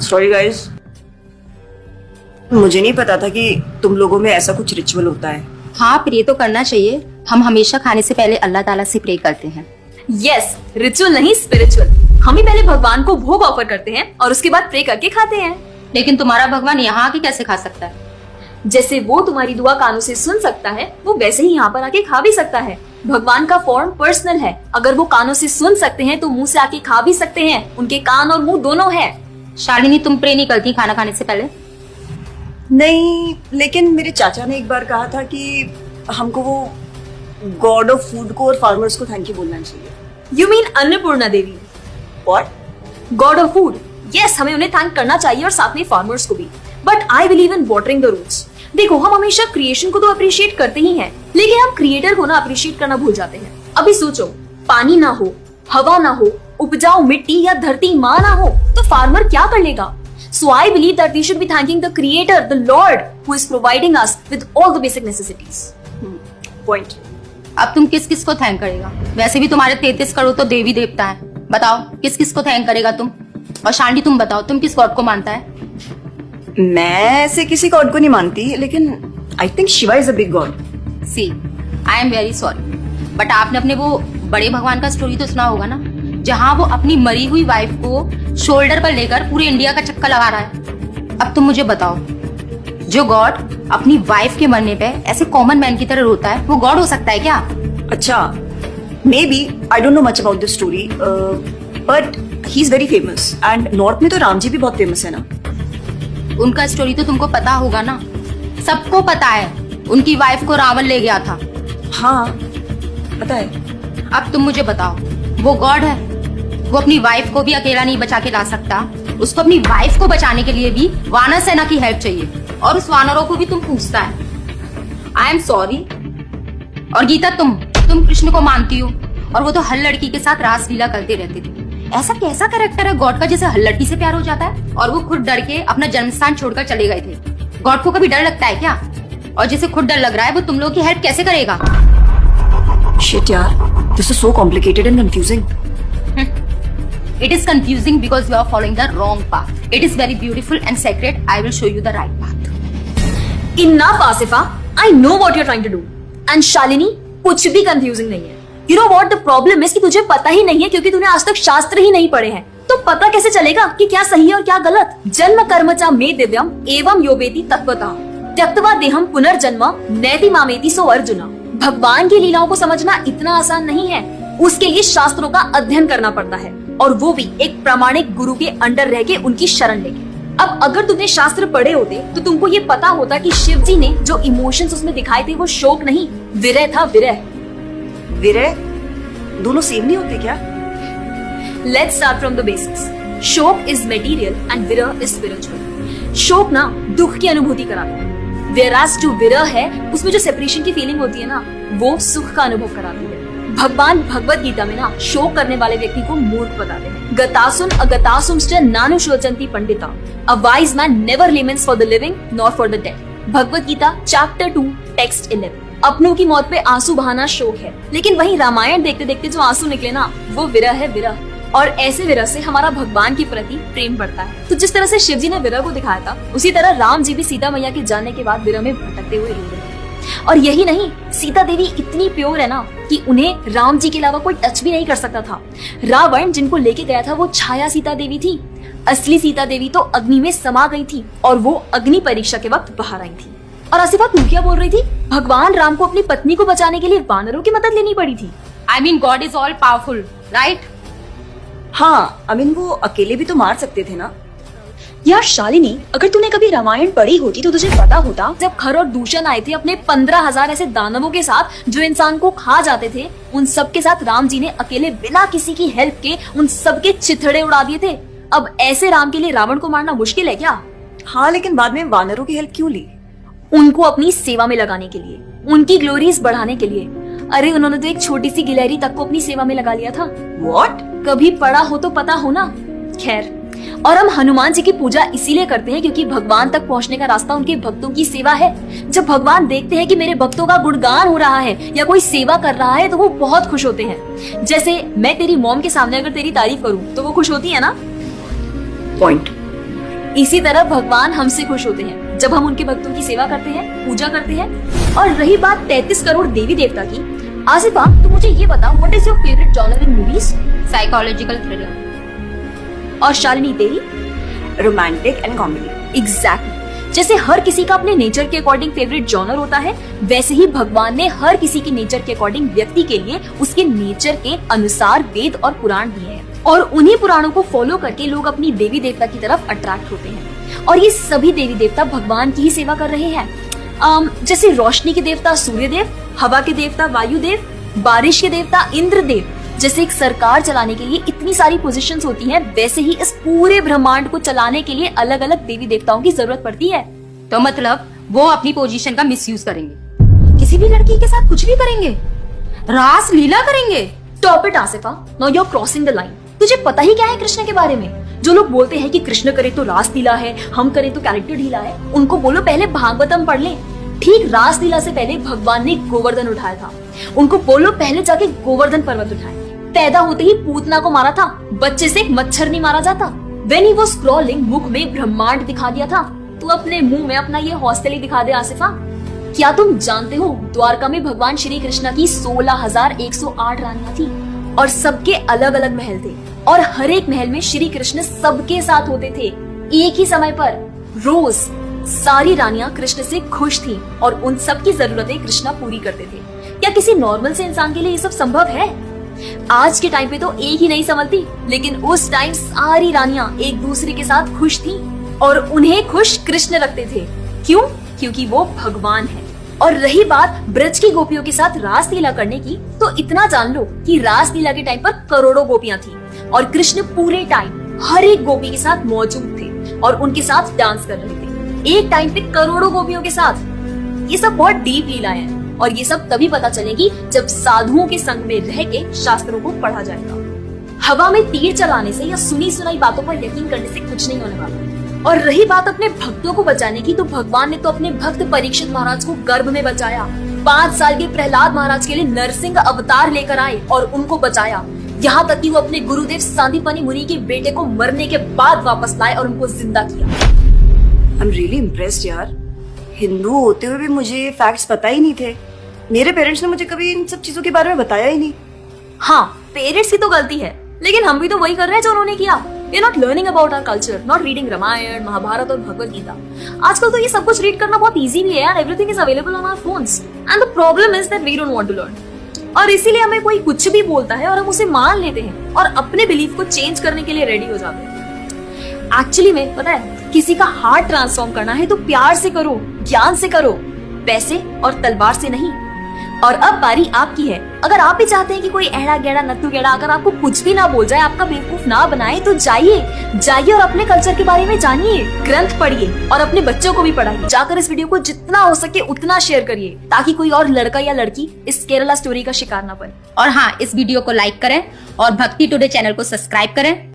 Sorry guys, मुझे नहीं पता था कि तुम लोगों में ऐसा कुछ रिचुअल होता है। हाँ, प्रे तो करना चाहिए। हम हमेशा खाने से पहले अल्लाह ताला से प्रे करते हैं। यस, रिचुअल नहीं स्पिरिचुअल। हम ही पहले भगवान को भोग ऑफर करते हैं और उसके बाद प्रे करके खाते हैं। लेकिन तुम्हारा भगवान यहाँ आके कैसे खा सकता है? जैसे वो तुम्हारी दुआ कानों से सुन सकता है, वो वैसे ही यहाँ पर आके खा भी सकता है। भगवान का फॉर्म पर्सनल है। अगर वो कानों से सुन सकते हैं तो मुंह से आके खा भी सकते हैं। उनके कान और मुंह दोनों है। शालिनी, तुम प्रे नहीं करती खाना खाने से पहले? नहीं, लेकिन मेरे चाचा ने एक बार कहा था कि हमको वो गॉड ऑफ फूड को और फार्मर्स को थैंक यू बोलना चाहिए। You mean Annapurna Devi? What? God of food. Yes, हमें उन्हें थैंक करना चाहिए और साथ में फार्मर्स को भी। But I believe in watering the roots. देखो, हम हमेशा क्रिएशन को तो अप्रिशिएट करते ही हैं, लेकिन हम क्रिएटर को ना अप्रिशिएट करना भूल जाते हैं। अभी सोचो, पानी ना हो, हवा ना हो, उपजाऊ मिट्टी या धरती माँ ना हो, तो फार्मर क्या कर लेगा? So I believe that we should be thanking the Creator, the Lord, who is providing us with all the basic necessities. Point. अब तुम किस किस को थैंक करेगा? वैसे भी तुम्हारे 33 करोड़ तो देवी देवता है। बताओ, किस किस को थैंक करेगा तुम? और शांति, तुम बताओ, तुम किस गॉड को मानता है? मैं ऐसे किसी गॉड को नहीं मानती, लेकिन I think Shiva is a big god. See, I am very sorry, but आपने अपने वो बड़े भगवान का स्टोरी तो सुना होगा ना, जहाँ वो अपनी मरी हुई वाइफ को शोल्डर पर लेकर पूरे इंडिया का चक्कर लगा रहा है। अब तुम मुझे बताओ, जो गॉड अपनी वाइफ के मरने पे ऐसे कॉमन मैन की तरह रोता है, वो गॉड हो सकता है क्या? अच्छा, may be, I don't know much about this story, but he is very famous and north में तो राम जी भी बहुत फेमस है ना। उनका स्टोरी तो तुमको पता होगा ना, सबको पता है। उनकी वाइफ को रावण ले गया था। हाँ, पता है। अब तुम मुझे बताओ, वो गॉड है? वो अपनी वाइफ को भी अकेला नहीं बचा के ला सकता। उसको अपनी वाइफ को बचाने के लिए भी वानर सेना की हेल्प चाहिए, और उस वानरों को भी तुम पूछता है। I am sorry. और गीता, तुम कृष्ण को मानती हो, और वो तो हर लड़की के साथ रासलीला करते रहते थे। ऐसा कैसा कैरेक्टर है गॉड का जिसे हर लड़की से प्यार हो जाता है? और वो खुद डर के अपना जन्मस्थान छोड़कर चले गए थे। गॉड को कभी डर लगता है क्या? और जिसे खुद डर लग रहा है, वो तुम लोगों की हेल्प कैसे करेगा? शिट यार, this is so complicated and confusing. It is confusing because you are following the wrong path. It is very beautiful and sacred. I will show you the right path. Enough, Asifa. I know what you're trying to do. And Shalini, कुछ भी confusing नहीं है। You know what the problem is कि तुझे पता ही नहीं है, क्योंकि तूने आज तक शास्त्र ही नहीं पढ़े हैं। तो पता कैसे चलेगा कि क्या सही है और क्या गलत? जन्म कर्म च मे दिव्यम एवं योवेति तत्वतः त्यक्त्वा देहम पुनर्जन्म नैति मामेति सो अर्जुना। भगवान की लीलाओं को समझना इतना आसान नहीं है। उसके लिए शास्त्रों का अध्ययन करना पड़ता है, और वो भी एक प्रामाणिक गुरु के अंडर रह के, उनकी शरण लेके। अब अगर तुमने शास्त्र पढ़े होते तो तुमको ये पता होता कि शिव जी ने जो इमोशंस उसमें दिखाए थे वो शोक नहीं, विरह था। विरह विरह दोनों सेम नहीं होते क्या? Let's start from the basics. शोक इज मटेरियल एंड विरह इज स्पिरिचुअल। शोक ना दुख की अनुभूति कराता है, whereas जो विरह है उसमें जो सेपरेशन की फीलिंग होती है ना, वो सुख का अनुभव कराती है। भगवान भगवत गीता में ना शोक करने वाले व्यक्ति को मूर्ख बताते हैं। गतासुम अगतासुमश्च नानुशोचन्ति Pandita. A wise man never laments for the living nor for the dead. Bhagavad Gita chapter 2 text 11। अपनों की मौत पे आंसू बहाना शोक है, लेकिन वही रामायण देखते देखते जो आंसू निकले ना, वो विरह है, विरह। और ऐसे विरह से हमारा भगवान के प्रति प्रेम बढ़ता है। तो जिस तरह से शिव जी ने विरह को दिखाया था, उसी तरह राम जी भी सीता मैया के जाने के बाद विरह में भटकते हुए रो रहे हैं। और यही नहीं, सीता देवी इतनी प्योर है ना कि उन्हें राम जी के अलावा कोई टच भी नहीं कर सकता था। रावण जिनको लेके गया था वो छाया सीता देवी थी। असली सीता देवी तो अग्नि में समा गई थी, और वो अग्नि परीक्षा के वक्त बाहर आई थी। और आसिफा, तू क्या बोल रही थी? भगवान राम को अपनी पत्नी को बचाने के लिए वानरों की मदद लेनी पड़ी थी। I mean, God is all powerful, right? हाँ, I mean, वो अकेले भी तो मार सकते थे ना। यार शालिनी, अगर तूने कभी रामायण पढ़ी होती तो तुझे पता होता, जब खर और दूषण आए थे अपने 15,000 ऐसे दानवों के साथ जो इंसान को खा जाते थे, उन सब के साथ राम जी ने अकेले बिना किसी की हेल्प के उन सब के चिथड़े उड़ा दिए थे। अब ऐसे राम के लिए रावण को मारना मुश्किल है क्या? हाँ, लेकिन बाद में वानरों की हेल्प क्यों ली? उनको अपनी सेवा में लगाने के लिए, उनकी ग्लोरीज बढ़ाने के लिए। अरे उन्होंने तो एक छोटी सी गिलहरी तक को अपनी सेवा में लगा लिया था। What? कभी पढ़ा हो तो पता हो ना। खैर, और हम हनुमान जी की पूजा इसीलिए करते हैं क्योंकि भगवान तक पहुंचने का रास्ता उनके भक्तों की सेवा है। जब भगवान देखते हैं कि मेरे भक्तों का गुणगान हो रहा है या कोई सेवा कर रहा है तो वो बहुत खुश होते हैं। जैसे मैं तेरी मॉम के सामने अगर तेरी तारीफ करूं तो वो खुश होती है ना। पॉइंट। इसी तरह भगवान हमसे खुश होते हैं जब हम उनके भक्तों की सेवा करते हैं, पूजा करते हैं। और रही बात 33 करोड़ देवी देवता की, आसिफा तो मुझे ये बता, what is your favourite genre in movies? Psychological thriller. और शालिनी तेरी? Romantic and comedy. एग्जैक्टली। जैसे हर किसी का अपने नेचर के अकॉर्डिंग फेवरेट जॉनर होता है, वैसे ही भगवान ने हर किसी के नेचर के अकॉर्डिंग व्यक्ति के लिए उसके नेचर के अनुसार वेद और पुराण दिए हैं। और उन्हीं पुराणों को फॉलो करके लोग अपनी देवी देवता की तरफ अट्रैक्ट होते हैं। और ये सभी देवी देवता भगवान की ही सेवा कर रहे हैं। जैसे रोशनी के देवता सूर्य देव, हवा के देवता वायु देव, बारिश के देवता इंद्र देव। जैसे एक सरकार चलाने के लिए इतनी सारी पोजीशंस होती हैं, वैसे ही इस पूरे ब्रह्मांड को चलाने के लिए अलग अलग देवी देवताओं की जरूरत पड़ती है। तो मतलब वो अपनी पोजीशन का मिसयूज करेंगे, किसी भी लड़की के साथ कुछ भी करेंगे, रास लीला करेंगे। Stop it Asifa, now you are crossing the line. तुझे पता ही क्या है कृष्ण के बारे में? जो लोग बोलते हैं कि कृष्ण करे तो रास लीला है, हम करें तो कैरेक्टर ढीला है, उनको बोलो पहले भागवतम पढ़ ले। ठीक रास लीला से पहले भगवान ने गोवर्धन उठाया था। उनको बोलो पहले जाके गोवर्धन पर्वत उठाए। पैदा होते ही पूतना को मारा था, बच्चे से एक मच्छर नहीं मारा जाता। When he was crawling, मुख में ब्रह्मांड दिखा दिया था। तू अपने मुंह में अपना ये हॉस्टल ही दिखा दे आसिफा। क्या तुम जानते हो द्वारका में भगवान श्री कृष्ण की 16,108 रानियां थी और सबके अलग अलग महल थे। और हर एक महल में श्री कृष्ण सबके साथ होते थे एक ही समय पर। रोज सारी रानियां कृष्ण से खुश थी और उन सबकी जरूरतें कृष्णा पूरी करते थे। क्या किसी नॉर्मल से इंसान के लिए ये सब संभव है? आज के टाइम पे तो एक ही नहीं संभलती, लेकिन उस टाइम सारी रानियां एक दूसरे के साथ खुश थी और उन्हें खुश कृष्ण रखते थे। क्यों? क्योंकि वो भगवान है। और रही बात ब्रज की गोपियों के साथ रास लीला करने की, तो इतना जान लो कि रास लीला के टाइम पर करोड़ों गोपियां थी और कृष्ण पूरे टाइम हर एक गोपी के साथ मौजूद थे और उनके साथ डांस कर रहे थे एक टाइम पे करोड़ों गोपियों के साथ। ये सब बहुत डीप लीला है और ये सब तभी पता चलेगी जब साधुओं के संग में रह के शास्त्रों को पढ़ा जाएगा। हवा में तीर चलाने से या सुनी सुनाई बातों पर यकीन करने से कुछ नहीं होने वाला। और रही बात अपने भक्तों को बचाने की, तो भगवान ने तो अपने भक्त परीक्षित महाराज को गर्भ में बचाया। 5 साल के प्रहलाद महाराज के लिए नरसिंह अवतार लेकर आए और उनको बचाया। यहाँ तक कि वो अपने गुरुदेव सांदीपनि मुनि के बेटे को मरने के बाद वापस लाए और उनको जिंदा किया। आई एम रियली इम्प्रेस्ड यार। हिंदू होते हुए भी मुझे फैक्ट्स पता ही नहीं थे। मेरे पेरेंट्स ने मुझे कभी इन सब चीजों के बारे में बताया ही नहीं। हाँ, पेरेंट्स की तो गलती है, लेकिन हम भी तो वही कर रहे हैं जो उन्होंने किया। We are not learning about our culture, not reading Ramayan, Mahabharat और भगवत गीता। आजकल तो ये सब कुछ रीड करना बहुत इजी भी है यार। Everything is available on our phones, and the problem is that we don't want to learn। और इसीलिए हमें कोई कुछ भी बोलता है और हम उसे मान लेते हैं और अपने बिलीफ को चेंज करने के लिए रेडी हो जाते हैं। एक्चुअली में पता है, किसी का हार्ट ट्रांसफॉर्म करना है तो प्यार से करो, ज्ञान से करो, पैसे और तलवार से नहीं। और अब बारी आपकी है। अगर आप भी चाहते हैं कि कोई एड़ा गेड़ा नत्थु गेड़ा अगर आपको कुछ भी ना बोल जाए, आपका बेवकूफ ना बनाए, तो जाइए और अपने कल्चर के बारे में जानिए, ग्रंथ पढ़िए और अपने बच्चों को भी पढ़ाइए। जाकर इस वीडियो को जितना हो सके उतना शेयर करिए ताकि कोई और लड़का या लड़की इस केरला स्टोरी का शिकार ना बने। और हाँ, इस वीडियो को लाइक करें और भक्ति टुडे चैनल को सब्सक्राइब करें।